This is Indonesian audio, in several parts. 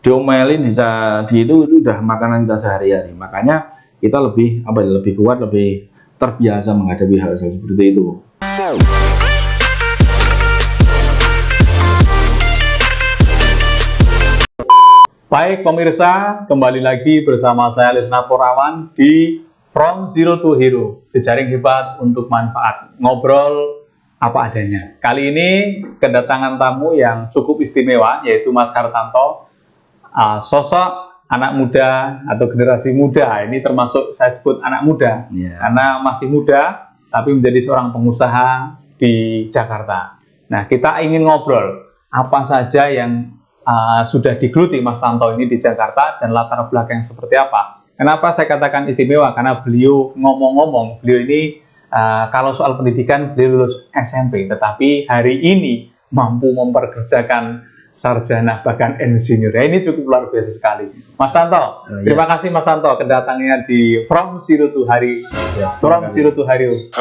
diomelin, di itu udah makanan kita sehari-hari. Makanya kita lebih lebih kuat, lebih terbiasa menghadapi hal seperti itu. Baik pemirsa, kembali lagi bersama saya Lisna Porawan di From Zero to Hero, jejaring hebat untuk manfaat. Ngobrol apa adanya. Kali ini kedatangan tamu yang cukup istimewa, yaitu Mas Hartanto. Sosok anak muda atau generasi muda, ini termasuk saya sebut anak muda, karena masih muda, tapi menjadi seorang pengusaha di Jakarta. Nah, kita ingin ngobrol apa saja yang sudah digeluti Mas Tanto ini di Jakarta dan latar belakang seperti apa. Kenapa saya katakan istimewa? Karena beliau ngomong-ngomong, beliau ini kalau soal pendidikan beliau lulus SMP, tetapi hari ini mampu memperkerjakan sarjana bahkan insinyur. Ya, ini cukup luar biasa sekali. Mas Tanto, terima kasih Mas Tanto kedatangannya di From Zero to Hero. From Zero to Hero.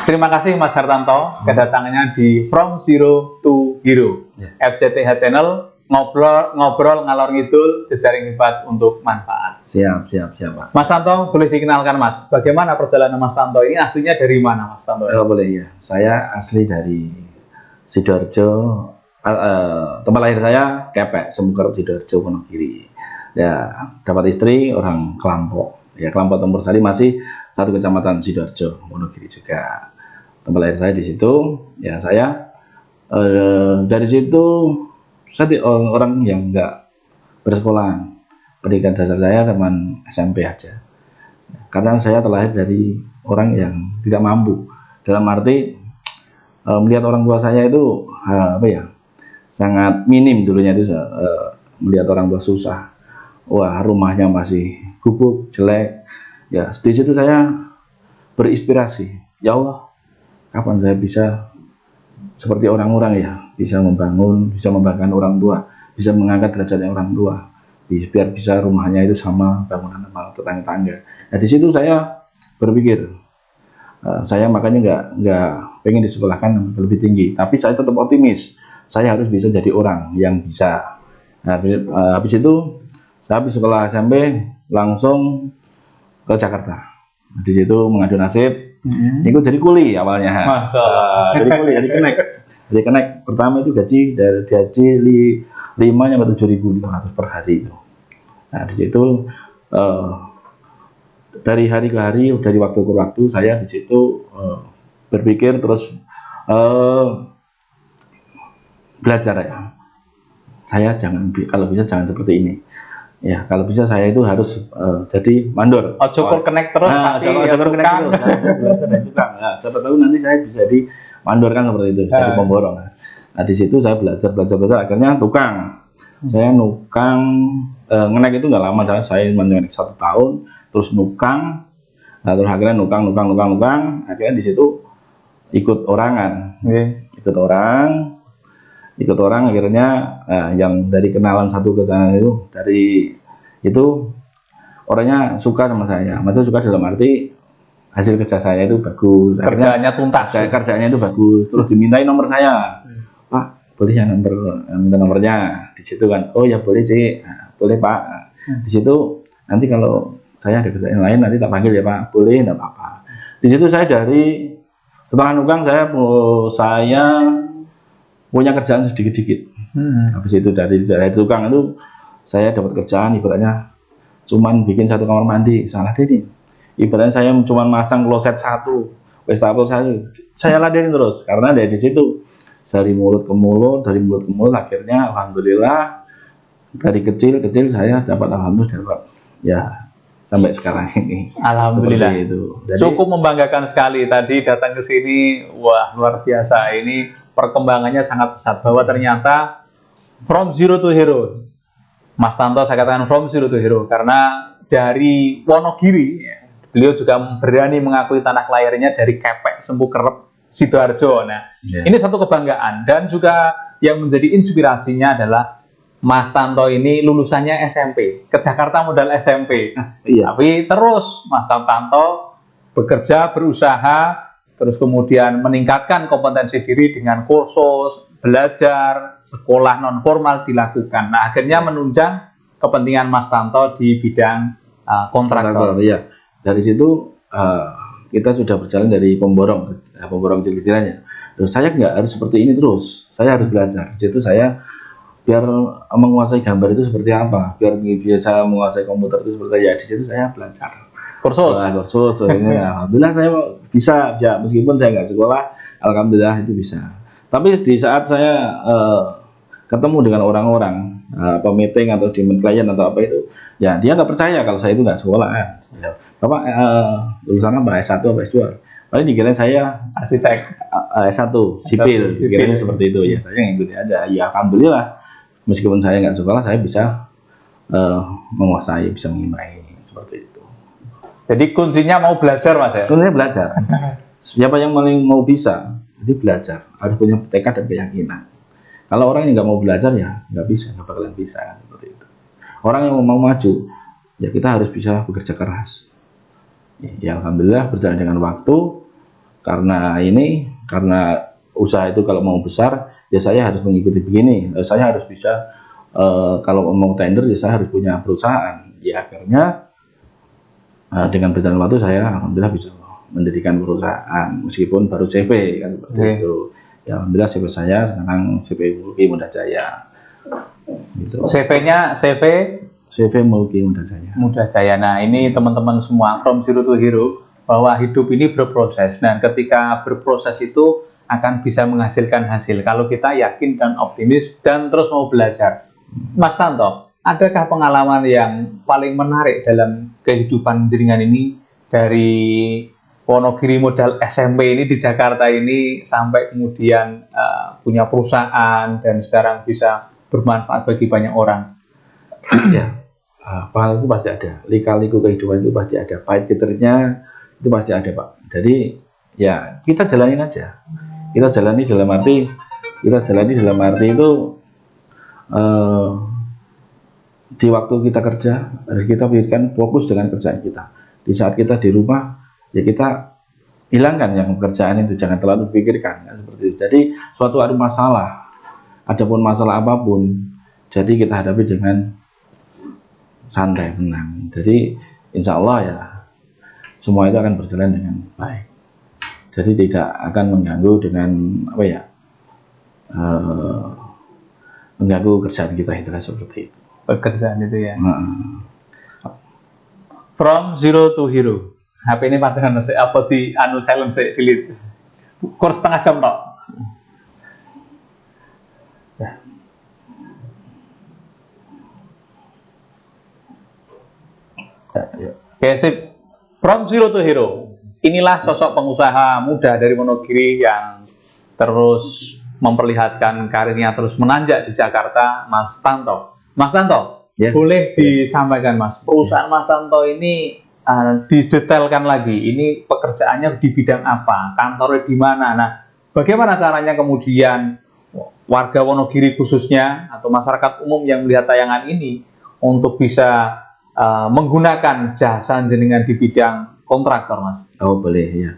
Terima kasih Mas Hartanto kedatangannya di From Zero to Hero, FZTH Channel, ngobrol ngalor ngidul, jejaring hebat untuk manfaat. Siap Pak. Mas Tanto, boleh dikenalkan Mas, bagaimana perjalanan Mas Tanto ini, aslinya dari mana Mas Tanto? Boleh ya, saya asli dari Sidoarjo, tempat lahir saya Kepek, Semukerep, Sidoarjo, Wonogiri. Ya, dapat istri orang Kelampok. Ya, Kelampok Tempursari masih satu kecamatan Sidoarjo, Wonogiri juga. Tempat lahir saya di situ. Ya, saya dari situ saya orang yang nggak bersekolah. Pendidikan dasar saya teman SMP aja. Karena saya terlahir dari orang yang tidak mampu. Dalam arti melihat orang tua saya itu sangat minim dulunya itu, melihat orang tua susah. Wah, rumahnya masih gubuk, jelek. Ya, di situ saya berinspirasi. Ya Allah, kapan saya bisa seperti orang-orang ya, bisa membanggakan orang tua, bisa mengangkat derajatnya orang tua, biar bisa rumahnya itu sama bangunan sama tetangga-tangga. Nah, di situ saya berpikir, saya makanya nggak pengen disekolahkan lebih tinggi, tapi saya tetap optimis. Saya harus bisa jadi orang yang bisa. Nah, habis itu saya habis sekolah SMP langsung ke Jakarta. Di situ mengadu nasib, ikut jadi kuli awalnya. Jadi kenek pertama itu gaji 5.000 sampai 7.500 per hari itu. Nah, di situ dari hari ke hari, dari waktu ke waktu saya di situ berpikir terus belajar ya. Saya kalau bisa jangan seperti ini. Ya, kalau bisa saya itu harus jadi mandor. Cukur kenek terus, cukur kenek terus. Belajar dari tukang. Nah, siapa tahu nanti saya bisa di mandor kan seperti itu, jadi pemborong. Nah, di situ saya belajar, akhirnya tukang. Saya nukang, ngenek itu nggak lama, saya ngenek 1 tahun, terus nukang, nah, terus akhirnya nukang, akhirnya di situ ikut orangan, ikut orang akhirnya yang dari kenalan satu kenalan itu orangnya suka sama saya. Maksudnya suka dalam arti hasil kerja saya itu bagus, kerjanya tuntas, kerjanya itu bagus, terus dimintain nomor saya. Pak, boleh ya minta nomornya. Di situ kan, oh ya boleh Cik, boleh Pak. Di situ nanti kalau saya ada kerjaan lain nanti tak panggil ya Pak, boleh, enggak apa-apa. Di situ saya dari setelah nukang saya punya kerjaan sedikit-sedikit. Habis itu dari tukang itu saya dapat kerjaan ibaratnya cuman bikin 1 kamar mandi, salah deh. Ibaratnya saya cuman masang kloset 1, wastafel saya ladenin terus karena dari situ dari mulut ke mulut akhirnya alhamdulillah dari kecil saya dapat ya sampai sekarang ini. Alhamdulillah. Itu. Jadi, cukup membanggakan sekali tadi datang ke sini. Wah, luar biasa. Ini perkembangannya sangat pesat bahwa ternyata from zero to hero. Mas Tanto saya katakan from zero to hero karena dari Wonogiri, beliau juga berani mengakui tanah lahirnya dari Kepek, Semukerep, Sidoarjo. Nah, ini satu kebanggaan dan juga yang menjadi inspirasinya adalah Mas Tanto ini lulusannya SMP, ke Jakarta modal SMP. Tapi terus Mas Tanto bekerja, berusaha, terus kemudian meningkatkan kompetensi diri dengan kursus, belajar, sekolah non formal dilakukan. Nah, akhirnya menunjang kepentingan Mas Tanto di bidang kontraktor. Iya. Dari situ kita sudah berjalan dari pemborong kecil-kecilannya. Terus saya nggak harus seperti ini terus. Saya harus belajar. Di situ saya biar menguasai gambar itu seperti apa, biar biasa menguasai komputer itu seperti apa. Ya di situ saya belajar. Kursus. Ini alhamdulillah saya bisa. Ya meskipun saya nggak sekolah, alhamdulillah itu bisa. Tapi di saat saya ketemu dengan orang-orang meeting atau di klien atau apa itu, ya dia nggak percaya kalau saya itu nggak sekolah. Ya, Bapak lulusan apa, S1 apa S2? Paling dikira saya Arsitek. S1 sipil, dikiranya seperti itu. Ya saya ngikuti aja. Ya alhamdulillah meskipun saya nggak sekolah, saya bisa menguasai, bisa mengimai seperti itu. Jadi kuncinya mau belajar, Mas ya? Kuncinya belajar. Siapa yang paling mau bisa, jadi belajar. Harus punya tekad dan keyakinan. Kalau orang yang nggak mau belajar ya nggak bisa, nggak bakalan bisa seperti itu. Orang yang mau maju, ya kita harus bisa bekerja keras. Ya alhamdulillah berjalan dengan waktu. Karena usaha itu kalau mau besar, ya saya harus mengikuti begini. Saya harus bisa kalau mau tender, ya saya harus punya perusahaan. Ya akhirnya dengan berjalan waktu saya alhamdulillah bisa mendirikan perusahaan meskipun baru CV kan seperti itu. Ya alhamdulillah CV saya sekarang CV Mulki Muda Jaya. Gitu. CV Mulki Muda Jaya. Nah, ini teman-teman semua from zero to hero, bahwa hidup ini berproses. Dan ketika berproses itu akan bisa menghasilkan hasil kalau kita yakin dan optimis dan terus mau belajar. Mas Tanto, adakah pengalaman yang paling menarik dalam kehidupan jenengan ini, dari Wonogiri modal SMP ini di Jakarta ini sampai kemudian punya perusahaan dan sekarang bisa bermanfaat bagi banyak orang? Ya, pengalaman itu pasti ada. Lika-liku kehidupan itu pasti ada. Pahit getirnya itu pasti ada, Pak. Jadi ya kita jalanin aja. Kita jalani dalam arti itu di waktu kita kerja harus kita pikirkan, fokus dengan kerjaan kita. Di saat kita di rumah, ya kita hilangkan yang pekerjaan itu, jangan terlalu dipikirkan ya, seperti itu. Jadi suatu ada masalah, adapun masalah apapun, jadi kita hadapi dengan santai, tenang. Jadi insya Allah ya semua itu akan berjalan dengan baik. Jadi tidak akan mengganggu dengan mengganggu kerjaan kita itu seperti itu. Pekerjaan itu ya. From zero to hero. HP ini patengan apa di silent delete. Kurs setengah jam tok. Ya. Oke, sip. From zero to hero. Inilah sosok pengusaha muda dari Wonogiri yang terus memperlihatkan karirnya terus menanjak di Jakarta, Mas Tanto. Mas Tanto, boleh disampaikan, Mas, perusahaan Mas Tanto ini didetailkan lagi. Ini pekerjaannya di bidang apa? Kantornya di mana? Nah, bagaimana caranya kemudian warga Wonogiri khususnya atau masyarakat umum yang melihat tayangan ini untuk bisa menggunakan jasa jenengan di bidang kontraktor, Mas? Oh boleh ya.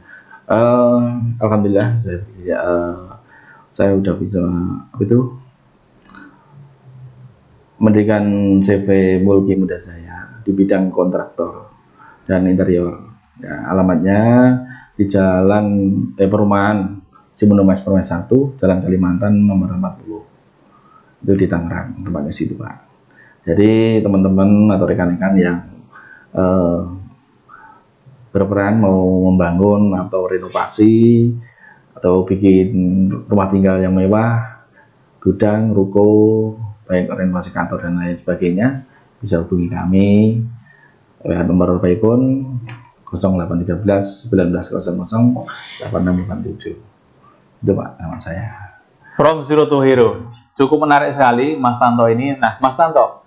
Alhamdulillah saya udah bisa mendirikan CV Mulki Muda Jaya di bidang kontraktor dan interior. Ya, alamatnya di Jalan Perumahan Simenumas Permai 1, Jalan Kalimantan nomor 40. Itu di Tangerang, tempatnya situ, Pak. Jadi teman-teman atau rekan-rekan yang berperan mau membangun atau renovasi atau bikin rumah tinggal yang mewah, gudang, ruko, baik renovasi kantor dan lain sebagainya, bisa hubungi kami. Nomor telepon 0813 1900 8687. Itu Pak nama saya. From zero to hero. Cukup menarik sekali Mas Tanto ini. Nah, Mas Tanto,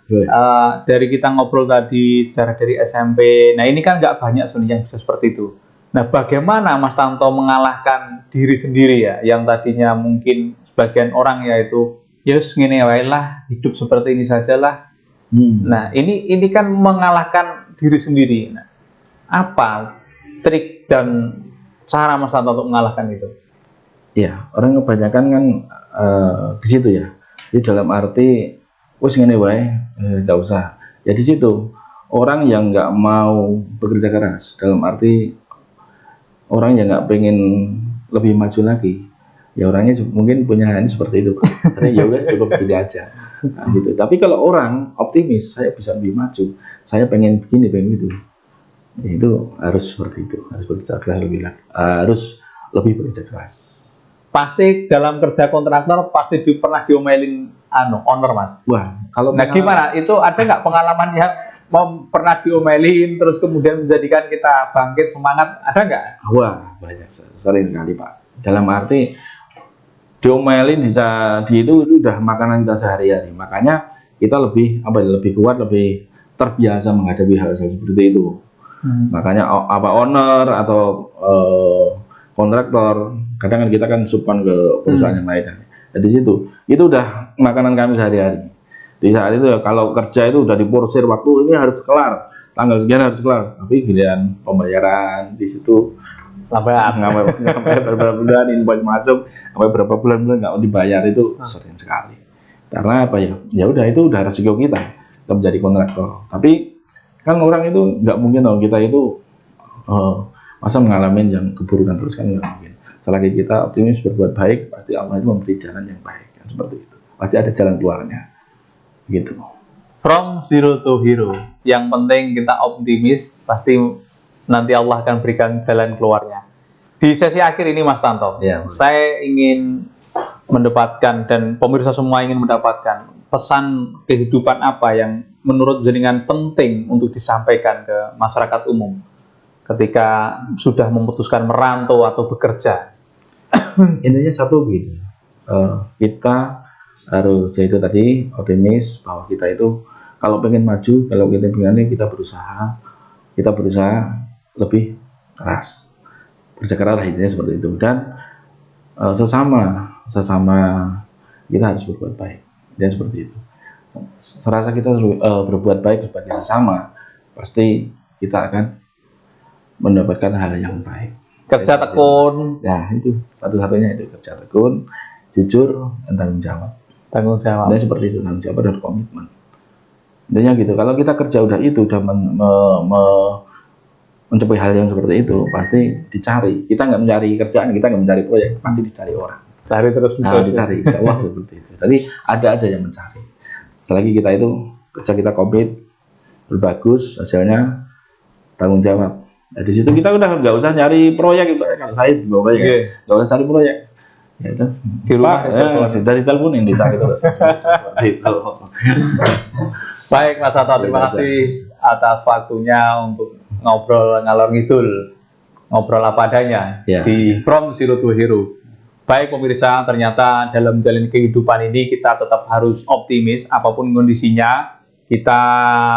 dari kita ngobrol tadi sejarah dari SMP, nah ini kan nggak banyak sebenarnya yang bisa seperti itu. Nah, bagaimana Mas Tanto mengalahkan diri sendiri ya, yang tadinya mungkin sebagian orang yaitu yus ngene wae lah, hidup seperti ini sajalah. Nah, ini kan mengalahkan diri sendiri. Nah, apa trik dan cara Mas Tanto untuk mengalahkan itu? Iya, orang kebanyakan kan di situ ya. Di dalam arti wis ngene wae, nggak usah. Ya di situ orang yang nggak mau bekerja keras, dalam arti orang yang nggak pengen lebih maju lagi, ya orangnya mungkin punya ini seperti itu, Pak. Karena ya udah cukup gini aja. Nah, gitu. Tapi kalau orang optimis, saya bisa lebih maju, saya pengen begini, pengen gitu, ya itu harus seperti itu, harus bekerja keras harus lebih bekerja keras. Pasti dalam kerja kontraktor pasti pernah diomelin owner, Mas. Wah, kalau Nah, gimana? Itu ada nggak pengalaman yang pernah diomelin terus kemudian menjadikan kita bangkit semangat? Ada nggak? Wah, banyak sering kali, Pak. Dalam arti diomelin di itu udah makanan kita sehari-hari. Makanya kita lebih lebih kuat, lebih terbiasa menghadapi hal seperti itu. Makanya owner atau kontraktor, kadang kan kita kan subkon ke perusahaan yang lain. Jadi situ itu udah makanan kami sehari-hari. Di saat itu ya, kalau kerja itu udah diporsir waktu ini harus kelar, tanggal sekian harus kelar. Tapi giliran pembayaran di situ sampai berapa bulan invoice masuk, sampai berapa bulan nggak dibayar, itu sering sekali. Karena apa ya? Ya udah, itu udah resiko kita menjadi kontraktor. Tapi kan orang itu nggak mungkin dong kita itu masa mengalami yang keburukan terus, kan nggak mungkin. Selagi kita optimis berbuat baik, pasti Allah itu memberi jalan yang baik, kan seperti itu. Pasti ada jalan keluarnya, gitu. From zero to hero. Yang penting kita optimis, pasti nanti Allah akan berikan jalan keluarnya. Di sesi akhir ini, Mas Tanto, Ya, saya ingin mendapatkan, dan pemirsa semua ingin mendapatkan pesan kehidupan apa yang menurut jenengan penting untuk disampaikan ke masyarakat umum ketika sudah memutuskan merantau atau bekerja. Intinya satu gitu, kita harus, yaitu tadi, optimis bahwa kita itu kalau pengen maju, kalau kita pengen, kita berusaha lebih keras, bekerja lah, intinya seperti itu. Dan sesama kita harus berbuat baik, dan seperti itu. Serasa kita berbuat baik kepada sesama, pasti kita akan mendapatkan hal yang baik. Kerja tekun. Nah, itu satu-satunya, itu kerja tekun, jujur, dan tanggung jawab. Dan seperti itu, tanggung jawab dan komitmen. Intinya gitu. Kalau kita kerja udah mencapai hal yang seperti itu, pasti dicari. Kita nggak mencari kerjaan, kita nggak mencari proyek, pasti dicari orang. Cari terus. Nah, dicari. Allah seperti itu. Jadi ada aja yang mencari. Selagi kita itu kerja, kita komit, berbagus, hasilnya tanggung jawab. Nah, di situ kita udah nggak usah nyari proyek. Kalau saya di bawah proyek, nggak usah cari proyek. Ya itu Di rumah dari telepon yang dicari terus. Itu. Baik, Mas Tanto, terima kasih atas waktunya untuk ngobrol ngalor ngidul, ngobrol apa adanya di From Zero to Hero. Baik pemirsa, ternyata dalam menjalani kehidupan ini kita tetap harus optimis apapun kondisinya. Kita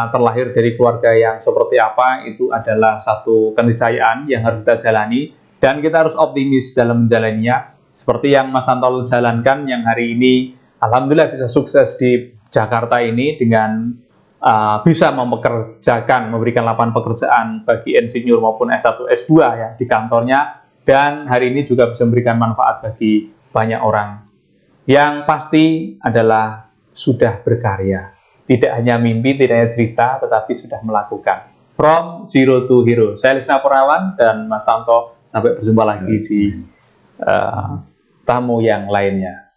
terlahir dari keluarga yang seperti apa, itu adalah satu keniscayaan yang harus kita jalani, dan kita harus optimis dalam menjalaninya. Seperti yang Mas Tanto jalankan, yang hari ini alhamdulillah bisa sukses di Jakarta ini dengan bisa memberikan lapangan pekerjaan bagi insinyur maupun S1, S2 ya di kantornya, dan hari ini juga bisa memberikan manfaat bagi banyak orang. Yang pasti adalah sudah berkarya. Tidak hanya mimpi, tidak hanya cerita, tetapi sudah melakukan. From Zero to Hero. Saya Lisna Purawan dan Mas Tanto. Sampai berjumpa lagi di tamu yang lainnya.